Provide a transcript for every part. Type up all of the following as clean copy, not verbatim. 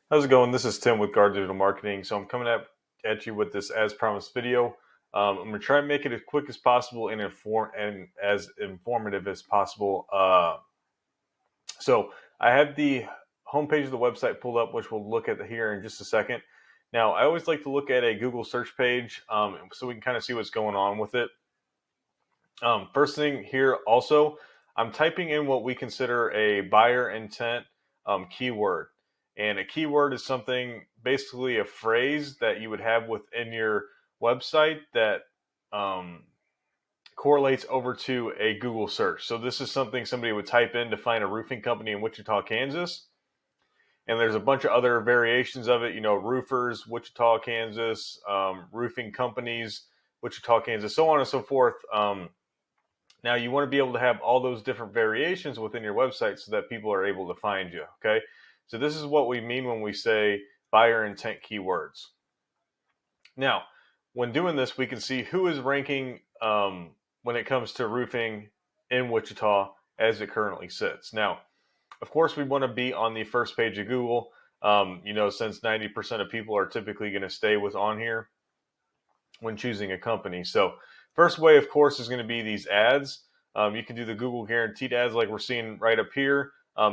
How's it going? This is Tim with Guard Digital Marketing. So I'm coming at you with this as promised video. I'm gonna try and make it as quick as possible and as informative as possible. So I have the homepage of the website pulled up, which we'll look at here in just a second. Now I always like to look at a Google search page, so we can kind of see what's going on with it. First thing here, also, I'm typing in what we consider a buyer intent keyword. And a keyword is something, basically a phrase that you would have within your website that um, correlates over to a Google search. So this is something somebody would type in to find a roofing company in Wichita, Kansas. And there's a bunch of other variations of it, roofers, Wichita, Kansas, roofing companies, Wichita, Kansas, so on and so forth. Now you want to be able to have all those different variations within your website so that people are able to find you. Okay. So this is what we mean when we say buyer intent keywords. Now, when doing this, we can see who is ranking when it comes to roofing in Wichita as it currently sits. Now, of course, we want to be on the first page of Google. Since 90% of people are typically going to stay with on here when choosing a company. So first way, of course, is going to be these ads. You can do the Google guaranteed ads like we're seeing right up here.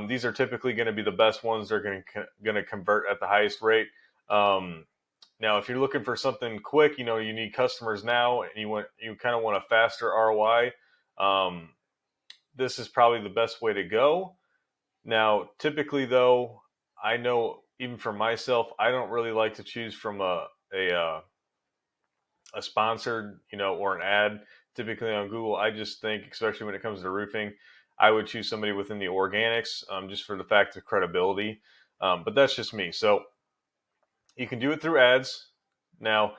These are typically going to be the best ones. They're going to convert at the highest rate. Now, if you're looking for something quick, you need customers now, and you kind of want a faster ROI. This is probably the best way to go. Now, typically, though, I know even for myself, I don't really like to choose from a sponsored, or an ad typically on Google. I just think, especially when it comes to roofing, I would choose somebody within the organics, just for the fact of credibility. But that's just me. So you can do it through ads. Now,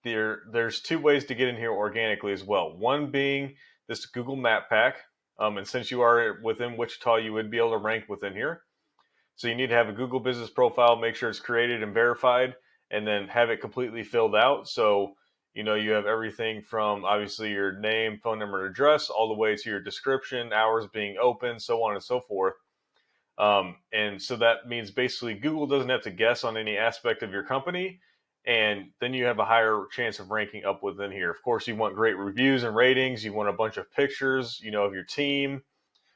there's two ways to get in here organically as well. One being this Google Map Pack. And since you are within Wichita, you would be able to rank within here. So you need to have a Google business profile, make sure it's created and verified, and then have it completely filled out. So, you have everything from obviously your name, phone number, address, all the way to your description, hours being open, so on and so forth. And so that means basically Google doesn't have to guess on any aspect of your company. And then you have a higher chance of ranking up within here. Of course, you want great reviews and ratings. You want a bunch of pictures, of your team,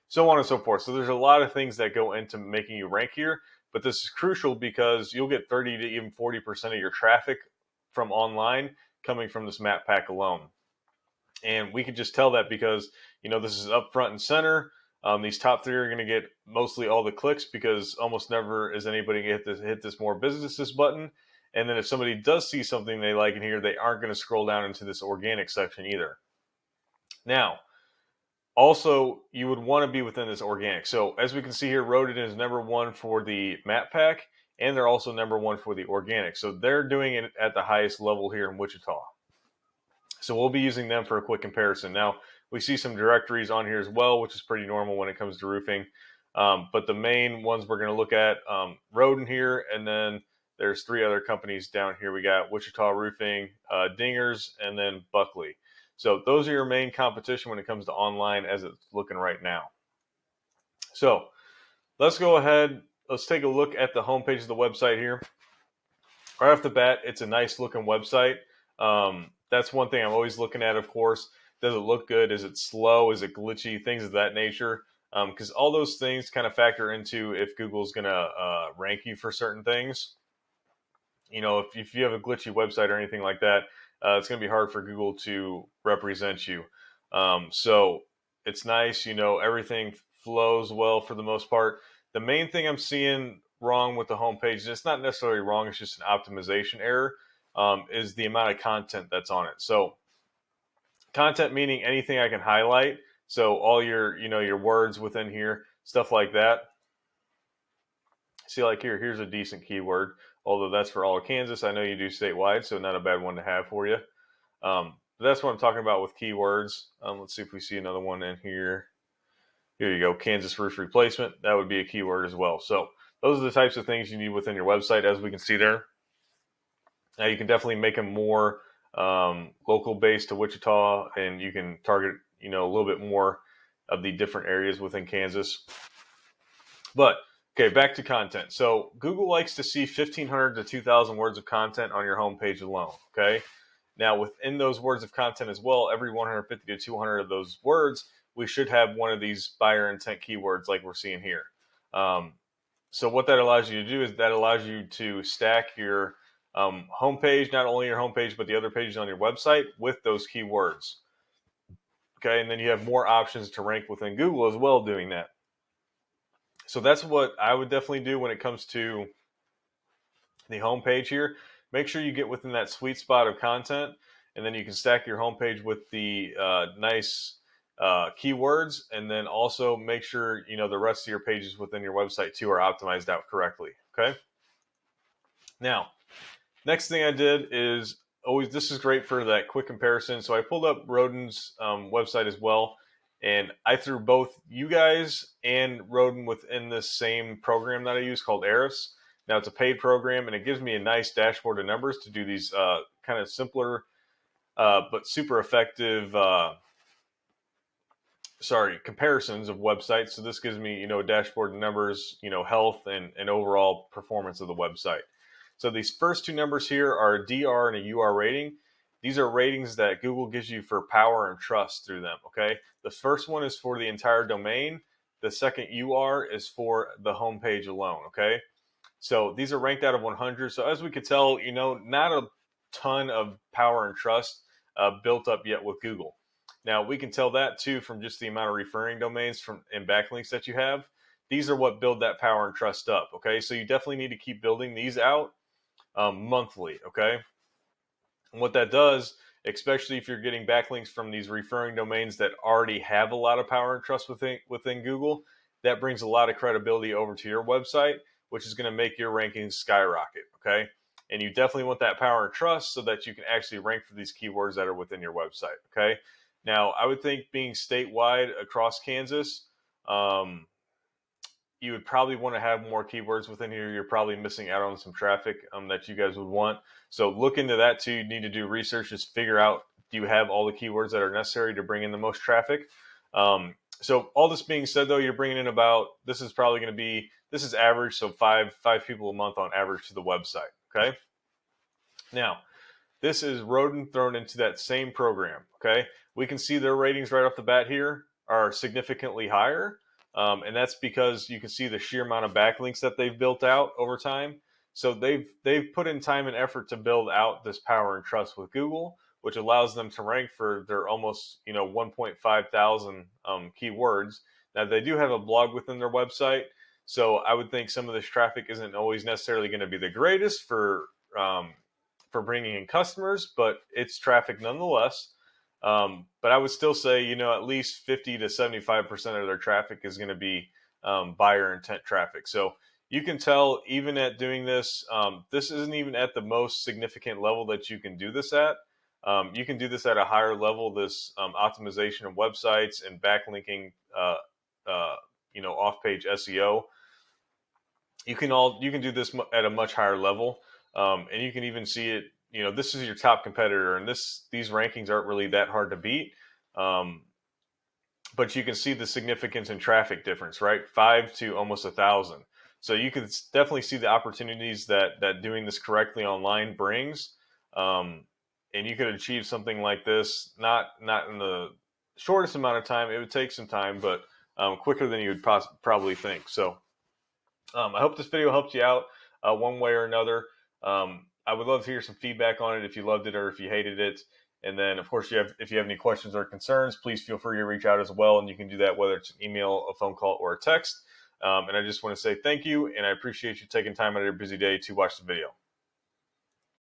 so on and so forth. So there's a lot of things that go into making you rank here, but this is crucial because you'll get 30 to even 40% of your traffic from online coming from this map pack alone. And we can just tell that because, this is up front and center. These top three are going to get mostly all the clicks because almost never is anybody going to hit this more businesses button. And then if somebody does see something they like in here, they aren't going to scroll down into this organic section either. Now, also, you would want to be within this organic. So as we can see here, Rodent is number one for the map pack, and they're also number one for the organic. So they're doing it at the highest level here in Wichita. So we'll be using them for a quick comparison. Now, we see some directories on here as well, which is pretty normal when it comes to roofing. But the main ones we're going to look at, Rodent here, and then there's three other companies down here. We got Wichita Roofing, Dingers, and then Buckley. So those are your main competition when it comes to online as it's looking right now. So let's go ahead. Let's take a look at the homepage of the website here. Right off the bat, it's a nice looking website. That's one thing I'm always looking at, of course. Does it look good? Is it slow? Is it glitchy? Things of that nature. Because all those things kind of factor into if Google's going to rank you for certain things. If you have a glitchy website or anything like that, it's going to be hard for Google to represent you. So it's nice, everything flows well for the most part. The main thing I'm seeing wrong with the homepage, and it's not necessarily wrong, it's just an optimization error, is the amount of content that's on it. So content meaning anything I can highlight. So all your words within here, stuff like that. See, like here's a decent keyword, although that's for all of Kansas. I know you do statewide, so not a bad one to have for you. That's what I'm talking about with keywords. Let's see if we see another one in here. Here you go, Kansas roof replacement. That would be a keyword as well. So those are the types of things you need within your website, as we can see there. Now you can definitely make them more local based to Wichita, and you can target a little bit more of the different areas within Kansas. But Okay, back to content. So Google likes to see 1,500 to 2,000 words of content on your homepage alone. Okay. Now, within those words of content as well, every 150 to 200 of those words, we should have one of these buyer intent keywords like we're seeing here. So what that allows you to do is that allows you to stack your homepage, not only your homepage, but the other pages on your website with those keywords. Okay, and then you have more options to rank within Google as well doing that. So that's what I would definitely do when it comes to the homepage here. Make sure you get within that sweet spot of content, and then you can stack your homepage with the nice keywords, and then also make sure the rest of your pages within your website too are optimized out correctly. Okay. Now, next thing I did is this is great for that quick comparison. So I pulled up Roden's website as well, and I threw both you guys and Roden within this same program that I use called Eris. Now it's a paid program, and it gives me a nice dashboard of numbers to do these kind of simpler but super effective comparisons of websites. So this gives me a dashboard of numbers, health and overall performance of the website. So these first two numbers here are a DR and a UR rating. These are ratings that Google gives you for power and trust through them. Okay, the first one is for the entire domain. The second UR is for the homepage alone. Okay. So these are ranked out of 100. So as we could tell, not a ton of power and trust built up yet with Google. Now we can tell that too from just the amount of referring domains and backlinks that you have. These are what build that power and trust up. Okay, so you definitely need to keep building these out monthly. Okay, and what that does, especially if you're getting backlinks from these referring domains that already have a lot of power and trust within Google, that brings a lot of credibility over to your website, which is going to make your rankings skyrocket. Okay, and you definitely want that power and trust so that you can actually rank for these keywords that are within your website. Okay, now I would think being statewide across Kansas, you would probably want to have more keywords within here. You're probably missing out on some traffic that you guys would want. So look into that too. You need to do research, just figure out, do you have all the keywords that are necessary to bring in the most traffic? So all this being said though, you're bringing in this is average. So five people a month on average to the website. Okay. Now this is Roden thrown into that same program. Okay. We can see their ratings right off the bat here are significantly higher. And that's because you can see the sheer amount of backlinks that they've built out over time. So they've put in time and effort to build out this power and trust with Google, which allows them to rank for their almost 1.5 thousand keywords. Now they do have a blog within their website, so I would think some of this traffic isn't always necessarily going to be the greatest for bringing in customers, but it's traffic nonetheless. But I would still say, at least 50 to 75% of their traffic is going to be buyer intent traffic. So you can tell even at doing this, this isn't even at the most significant level that you can do this at. You can do this at a higher level, this optimization of websites and backlinking, off-page SEO. You can do this at a much higher level, and you can even see it. This is your top competitor, and these rankings aren't really that hard to beat. But you can see the significance in traffic difference, right? 5 to almost 1,000. So you can definitely see the opportunities that doing this correctly online brings. And you could achieve something like this, not in the shortest amount of time. It would take some time, but quicker than you would probably think. So I hope this video helped you out one way or another. I would love to hear some feedback on it if you loved it or if you hated it. And then, of course, if you have any questions or concerns, please feel free to reach out as well. And you can do that whether it's an email, a phone call, or a text. And I just want to say thank you, and I appreciate you taking time out of your busy day to watch the video.